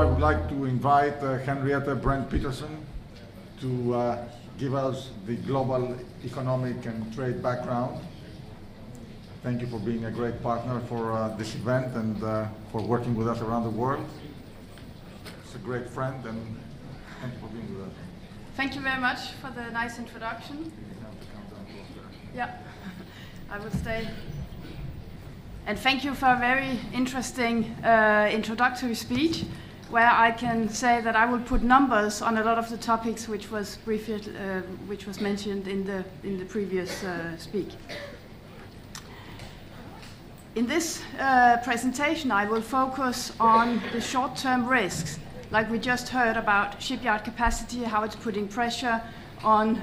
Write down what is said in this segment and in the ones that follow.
would like to invite Henriette Brent-Petersen to give us the global economic and trade background. Thank you for being a great partner for this event and for working with us around the world. It's a great friend, and thank you for being with us. Thank you very much for the nice introduction. Yeah, I will stay. And thank you for a very interesting introductory speech, where I can say that I will put numbers on a lot of the topics which was briefly, which was mentioned in the previous speak. In this presentation, I will focus on the short-term risks, like we just heard about shipyard capacity, how it's putting pressure on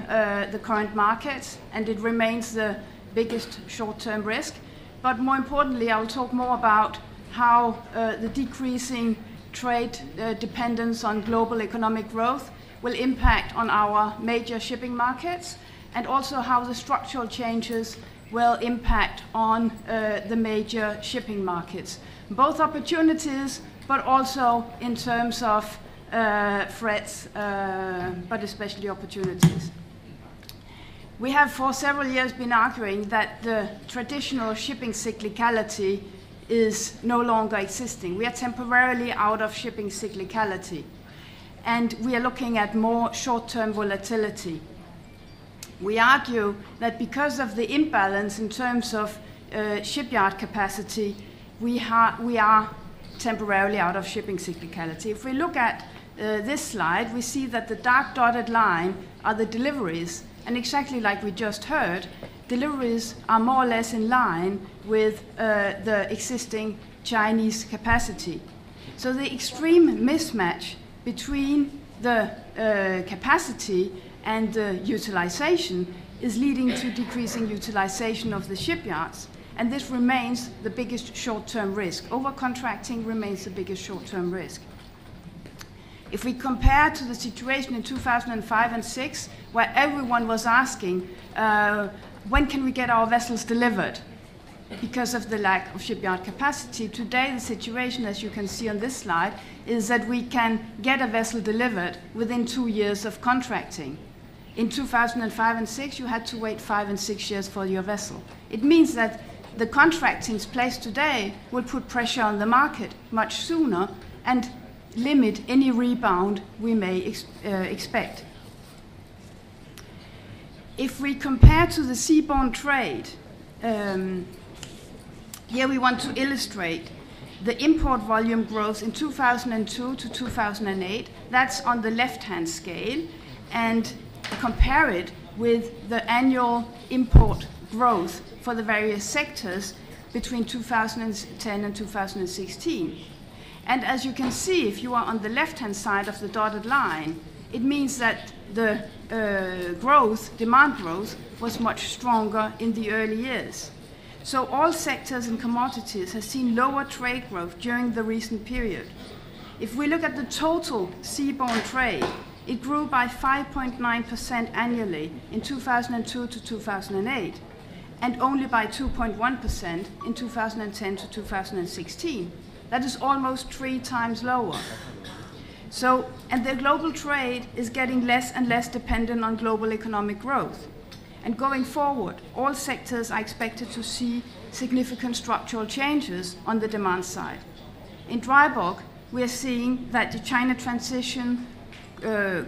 the current markets, and it remains the biggest short-term risk. But more importantly, I will talk more about how the decreasing trade dependence on global economic growth will impact on our major shipping markets, and also how the structural changes will impact on the major shipping markets. Both opportunities, but also in terms of threats, but especially opportunities. We have for several years been arguing that the traditional shipping cyclicality is no longer existing. We are temporarily out of shipping cyclicality, and we are looking at more short-term volatility. We argue that because of the imbalance in terms of shipyard capacity, we are temporarily out of shipping cyclicality. If we look at this slide, we see that the dark dotted line are the deliveries, and exactly like we just heard, deliveries are more or less in line with the existing Chinese capacity. So the extreme mismatch between the capacity and the utilization is leading to decreasing utilization of the shipyards, and this remains the biggest short-term risk. Overcontracting remains the biggest short-term risk. If we compare to the situation in 2005 and 6, where everyone was asking, when can we get our vessels delivered? Because of the lack of shipyard capacity. Today, the situation, as you can see on this slide, is that we can get a vessel delivered within 2 years of contracting. In 2005 and 6, you had to wait 5 and 6 years for your vessel. It means that the contracting place today will put pressure on the market much sooner and limit any rebound we may expect. If we compare to the seaborne trade, here we want to illustrate the import volume growth in 2002 to 2008. That's on the left-hand scale, and compare it with the annual import growth for the various sectors between 2010 and 2016. And as you can see, if you are on the left-hand side of the dotted line, it means that the demand growth was much stronger in the early years. So all sectors and commodities have seen lower trade growth during the recent period. If we look at the total seaborne trade, it grew by 5.9% annually in 2002 to 2008, and only by 2.1% in 2010 to 2016. That is almost 3 times lower. So, and the global trade is getting less and less dependent on global economic growth. And going forward, all sectors are expected to see significant structural changes on the demand side. In dry bulk, we are seeing that the China transition,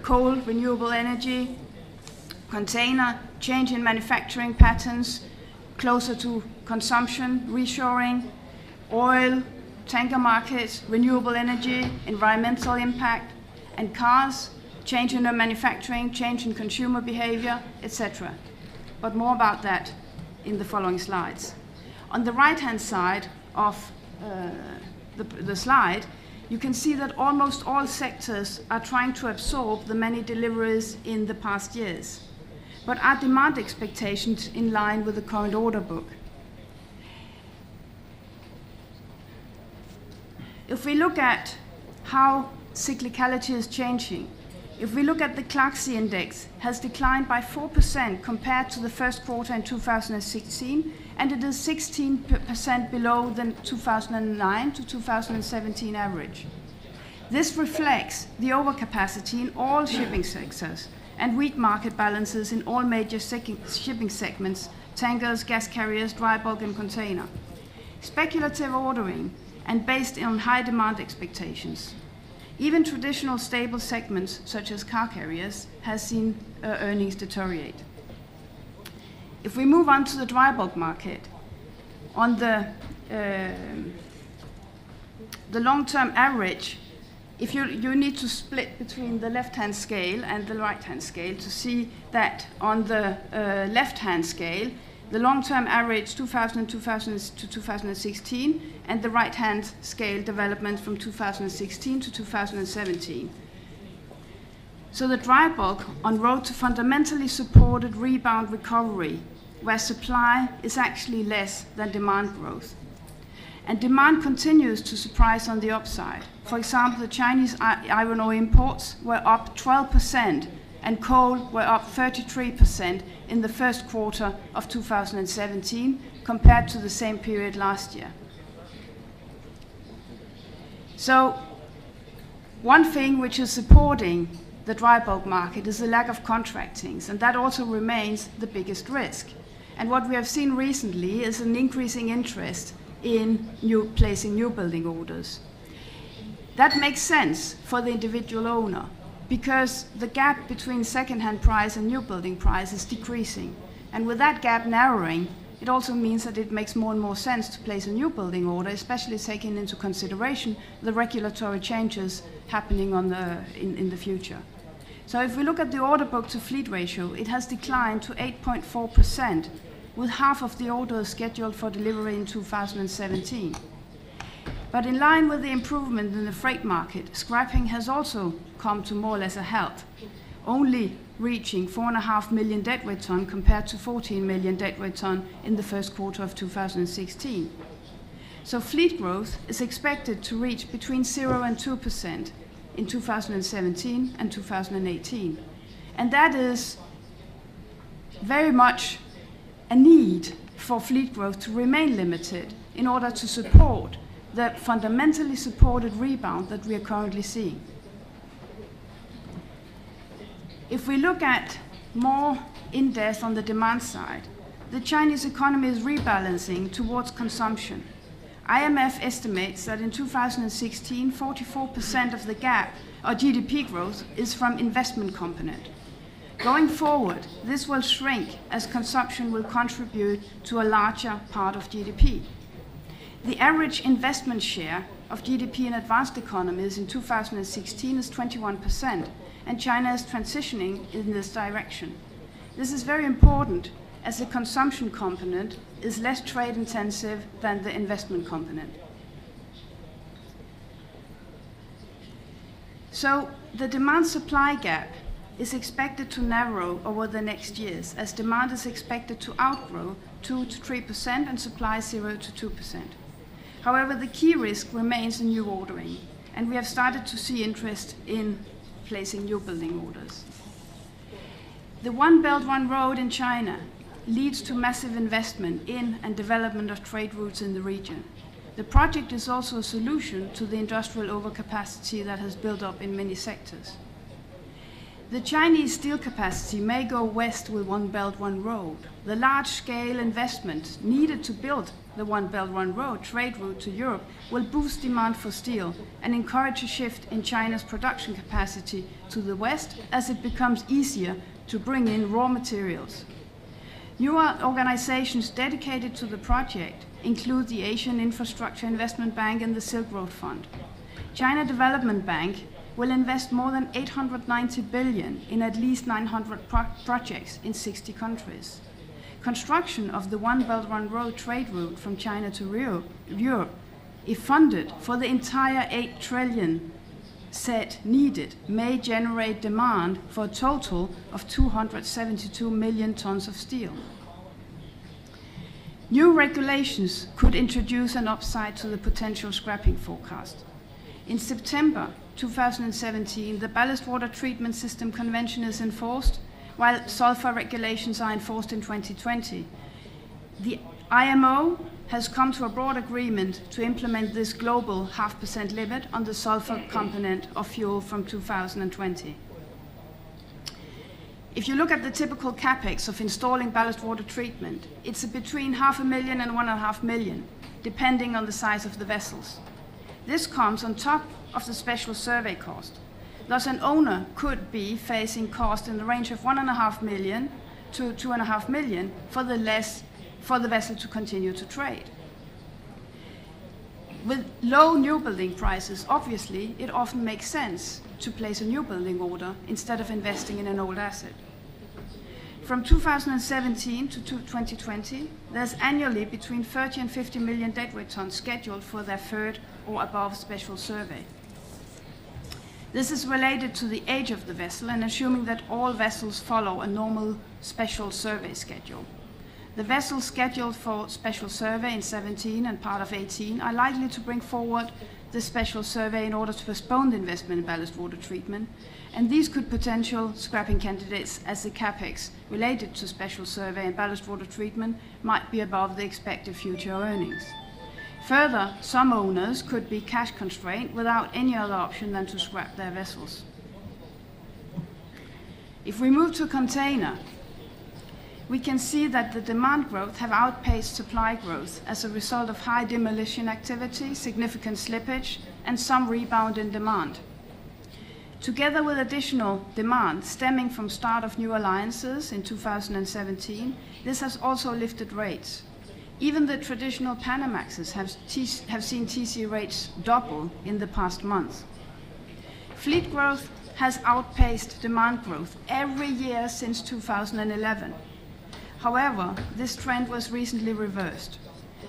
coal, renewable energy, container, change in manufacturing patterns, closer to consumption, reshoring, oil, tanker markets, renewable energy, environmental impact, and cars, change in the manufacturing, change in consumer behavior, etc. But more about that in the following slides. On the right-hand side of the slide, you can see that almost all sectors are trying to absorb the many deliveries in the past years. But are demand expectations in line with the current order book? If we look at how cyclicality is changing, if we look at the Clarksey index, has declined by 4% compared to the first quarter in 2016, and it is 16% below the 2009 to 2017 average. This reflects the overcapacity in all shipping sectors and weak market balances in all major shipping segments: tankers, gas carriers, dry bulk, and container. Speculative ordering and based on high demand expectations. Even traditional stable segments, such as car carriers, has seen earnings deteriorate. If we move on to the dry bulk market, on the long-term average, if you need to split between the left-hand scale and the right-hand scale to see that on the left-hand scale, the long-term average 2000 to 2016, and the right-hand scale development from 2016 to 2017. So the dry bulk on road to fundamentally supported rebound recovery, where supply is actually less than demand growth. And demand continues to surprise on the upside. For example, the Chinese iron ore imports were up 12%, and coal were up 33% in the first quarter of 2017 compared to the same period last year. So one thing which is supporting the dry bulk market is the lack of contractings, and that also remains the biggest risk. And what we have seen recently is an increasing interest in placing new building orders. That makes sense for the individual owner, because the gap between second-hand price and new building price is decreasing. And with that gap narrowing, it also means that it makes more and more sense to place a new building order, especially taking into consideration the regulatory changes happening in the future. So if we look at the order book to fleet ratio, it has declined to 8.4%, with half of the orders scheduled for delivery in 2017. But in line with the improvement in the freight market, scrapping has also come to more or less a halt, only reaching 4.5 million deadweight ton compared to 14 million deadweight ton in the first quarter of 2016. So fleet growth is expected to reach between 0 and 2% in 2017 and 2018. And that is very much a need for fleet growth to remain limited in order to support the fundamentally supported rebound that we are currently seeing. If we look at more in depth on the demand side, the Chinese economy is rebalancing towards consumption. IMF estimates that in 2016, 44% of the gap, or GDP growth, is from investment component. Going forward, this will shrink as consumption will contribute to a larger part of GDP. The average investment share of GDP in advanced economies in 2016 is 21%, and China is transitioning in this direction. This is very important as the consumption component is less trade intensive than the investment component. So the demand-supply gap is expected to narrow over the next years, as demand is expected to outgrow 2 to 3% and supply 0 to 2%. However, the key risk remains in new ordering, and we have started to see interest in placing new building orders. The One Belt, One Road in China leads to massive investment in and development of trade routes in the region. The project is also a solution to the industrial overcapacity that has built up in many sectors. The Chinese steel capacity may go west with One Belt, One Road. The large-scale investment needed to build the One Belt, One Road trade route to Europe will boost demand for steel and encourage a shift in China's production capacity to the west as it becomes easier to bring in raw materials. New organizations dedicated to the project include the Asian Infrastructure Investment Bank and the Silk Road Fund. China Development Bank will invest more than 890 billion in at least 900 projects in 60 countries. Construction of the One Belt, One Road trade route from China to Europe, if funded for the entire 8 trillion set needed, may generate demand for a total of 272 million tons of steel. New regulations could introduce an upside to the potential scrapping forecast. In September 2017, the Ballast Water Treatment System Convention is enforced, while sulfur regulations are enforced in 2020. The IMO has come to a broad agreement to implement this global 0.5% limit on the sulfur component of fuel from 2020. If you look at the typical capex of installing ballast water treatment, it's between $500,000 and $1.5 million, depending on the size of the vessels. This comes on top of the special survey cost. Thus, an owner could be facing cost in the range of $1.5 million to $2.5 million for the vessel to continue to trade. With low new building prices, obviously, it often makes sense to place a new building order instead of investing in an old asset. From 2017 to 2020, there's annually between 30 and 50 million deadweight tons scheduled for their third or above special survey. This is related to the age of the vessel and assuming that all vessels follow a normal special survey schedule. The vessels scheduled for special survey in 17 and part of 18 are likely to bring forward the special survey in order to postpone the investment in ballast water treatment, and these could potential scrapping candidates as the capex related to special survey and ballast water treatment might be above the expected future earnings. Further, some owners could be cash constrained without any other option than to scrap their vessels. If we move to container, we can see that the demand growth have outpaced supply growth as a result of high demolition activity, significant slippage, and some rebound in demand. Together with additional demand stemming from start of new alliances in 2017, this has also lifted rates. Even the traditional Panamaxes have seen TC rates double in the past month. Fleet growth has outpaced demand growth every year since 2011. However, this trend was recently reversed,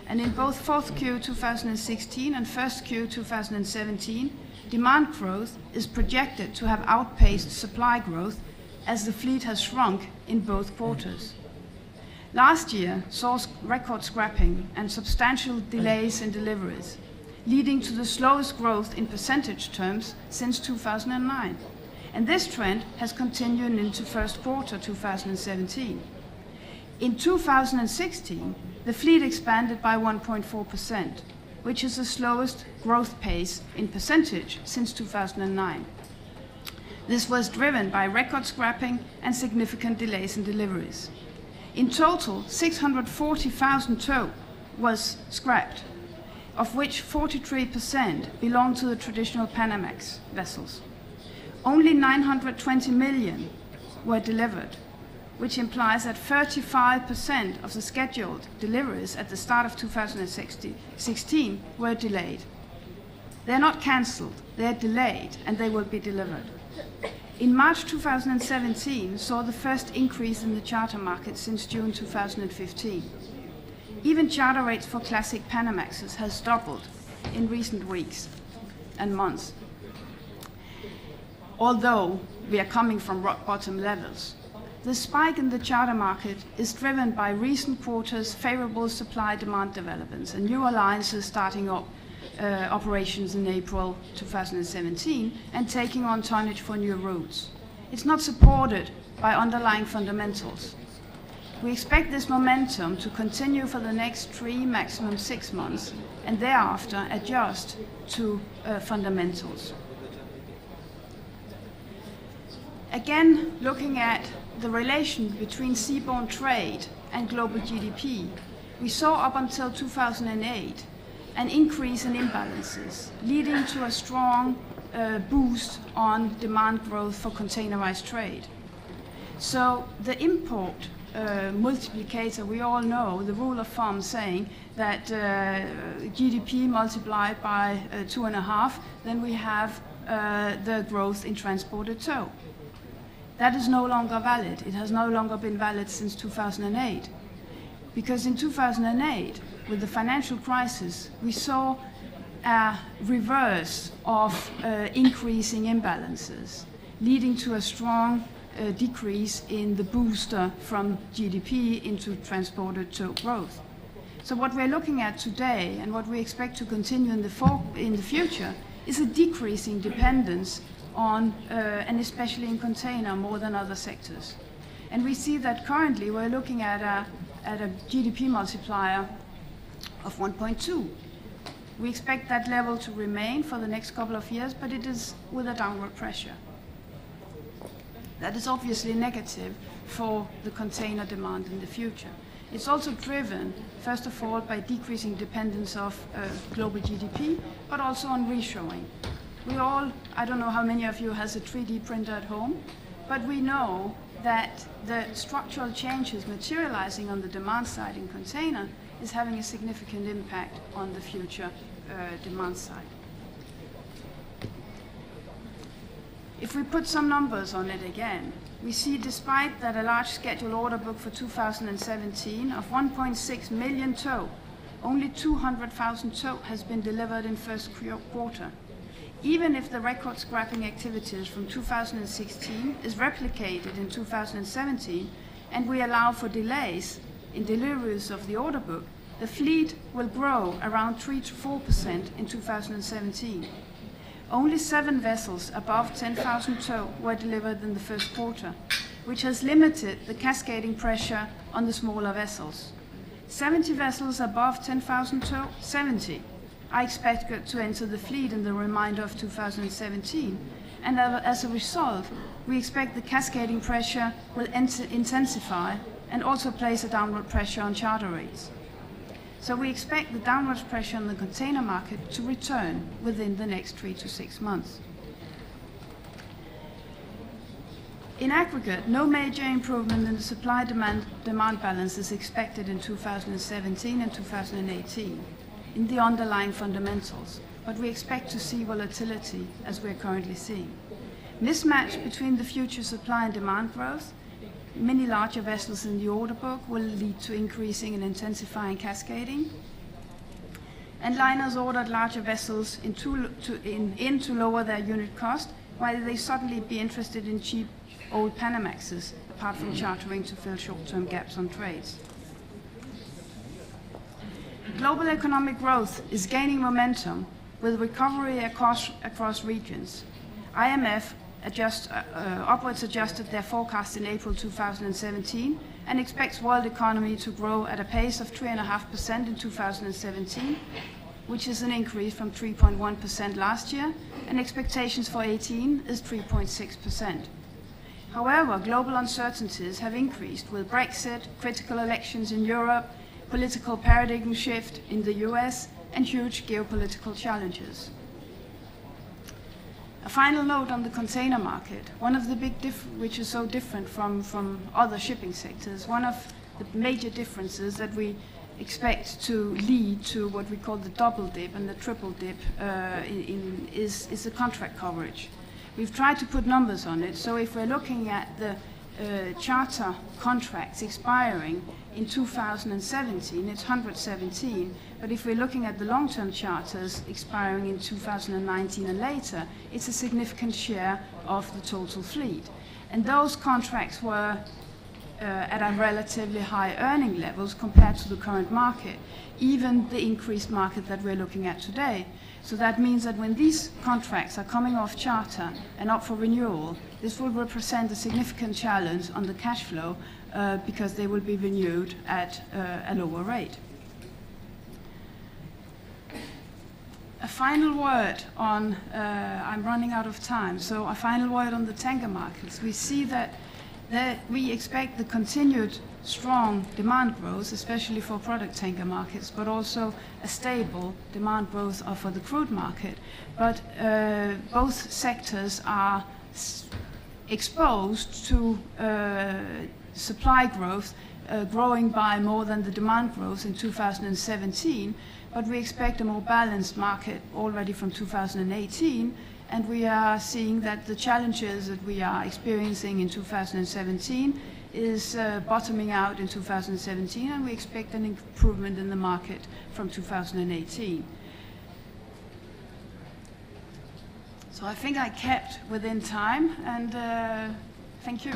and in both 4th Q 2016 and 1st Q 2017, demand growth is projected to have outpaced supply growth as the fleet has shrunk in both quarters. Last year saw record scrapping and substantial delays in deliveries, leading to the slowest growth in percentage terms since 2009. And this trend has continued into first quarter 2017. In 2016, the fleet expanded by 1.4%, which is the slowest growth pace in percentage since 2009. This was driven by record scrapping and significant delays in deliveries. In total, 640,000 tow was scrapped, of which 43% belong to the traditional Panamax vessels. Only 920 million were delivered, which implies that 35% of the scheduled deliveries at the start of 2016 were delayed. They're not cancelled, they're delayed, and they will be delivered. In March 2017 saw the first increase in the charter market since June 2015. Even charter rates for classic Panamaxes has doubled in recent weeks and months, although we are coming from rock bottom levels. The spike in the charter market is driven by recent quarters' favorable supply-demand developments and new alliances starting up operations in April 2017 and taking on tonnage for new routes. It's not supported by underlying fundamentals. We expect this momentum to continue for the next 3, maximum 6 months, and thereafter adjust to fundamentals. Again, looking at the relation between seaborne trade and global GDP, we saw up until 2008 an increase in imbalances, leading to a strong boost on demand growth for containerized trade. So the import multiplicator, we all know the rule of thumb saying that GDP multiplied by 2.5, then we have the growth in transported tow. That is no longer valid. It has no longer been valid since 2008. Because in 2008, with the financial crisis, we saw a reverse of increasing imbalances, leading to a strong decrease in the booster from GDP into transported tow growth. So what we're looking at today and what we expect to continue in the future is a decreasing dependence on, and especially in container, more than other sectors. And we see that currently we're looking at at a GDP multiplier of 1.2. We expect that level to remain for the next couple of years, but it is with a downward pressure. That is obviously negative for the container demand in the future. It's also driven, first of all, by decreasing dependence of global GDP, but also on reshoring. We all, I don't know how many of you has a 3D printer at home, but we know that the structural changes materializing on the demand side in container is having a significant impact on the future demand side. If we put some numbers on it again, we see despite that a large scheduled order book for 2017 of 1.6 million tow, only 200,000 tow has been delivered in first quarter. Even if the record scrapping activities from 2016 is replicated in 2017 and we allow for delays in deliveries of the order book, the fleet will grow around 3 to 4% in 2017. Only 7 vessels above 10,000 tow were delivered in the first quarter, which has limited the cascading pressure on the smaller vessels. 70 vessels above 10,000 tow, 70, are expected to enter the fleet in the remainder of 2017, and as a result, we expect the cascading pressure will intensify and also place a downward pressure on charter rates. So we expect the downward pressure on the container market to return within the next 3 to 6 months. In aggregate, no major improvement in the supply-demand balance is expected in 2017 and 2018 in the underlying fundamentals, but we expect to see volatility as we are currently seeing. Mismatch between the future supply and demand growth, many larger vessels in the order book will lead to increasing and intensifying cascading. And liners ordered larger vessels in to lower their unit cost, while they suddenly be interested in cheap old Panamaxes, apart from chartering to fill short-term gaps on trades. Global economic growth is gaining momentum with recovery across regions. IMF upwards adjusted their forecast in April 2017 and expects world economy to grow at a pace of 3.5% in 2017, which is an increase from 3.1% last year, and expectations for 2018 is 3.6%. However, global uncertainties have increased with Brexit, critical elections in Europe, political paradigm shift in the US, and huge geopolitical challenges. A final note on the container market. One of the big which is so different from other shipping sectors, one of the major differences that we expect to lead to what we call the double dip and the triple dip is the contract coverage. We've tried to put numbers on it, so if we're looking at the charter contracts expiring in 2017, it's 117, but if we're looking at the long-term charters expiring in 2019 and later, it's a significant share of the total fleet. And those contracts were at a relatively high earning levels compared to the current market, even the increased market that we're looking at today. So that means that when these contracts are coming off charter and up for renewal, this will represent a significant challenge on the cash flow because they will be renewed at a lower rate. A final word on, I'm running out of time, so a final word on the tanker markets. We see that we expect the continued strong demand growth, especially for product tanker markets, but also a stable demand growth for the crude market. But both sectors are exposed to supply growth growing by more than the demand growth in 2017, but we expect a more balanced market already from 2018, and we are seeing that the challenges that we are experiencing in 2017 is bottoming out in 2017, and we expect an improvement in the market from 2018. So I think I kept within time, and thank you.